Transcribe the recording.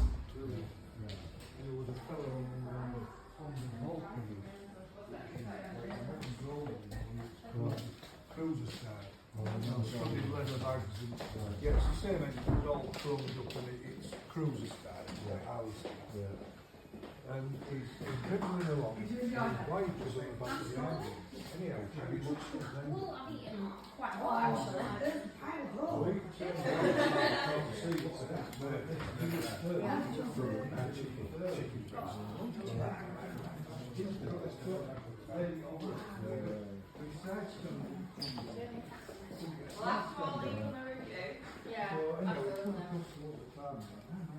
There was a fellow on the boat cruiser side. Studied leather bags and yeah, it's the same engine, it's all chromed up and it's cruiser style, like ours. And he's dribbling along, and his wife was on the back of the engine. Anyhow, he looks at them. Well, I've eaten quite a lot actually. We can't see what's that, but he was chicken breast. Well, that's all you want to review. Yeah, So anyway, we absolutely. come across all the time.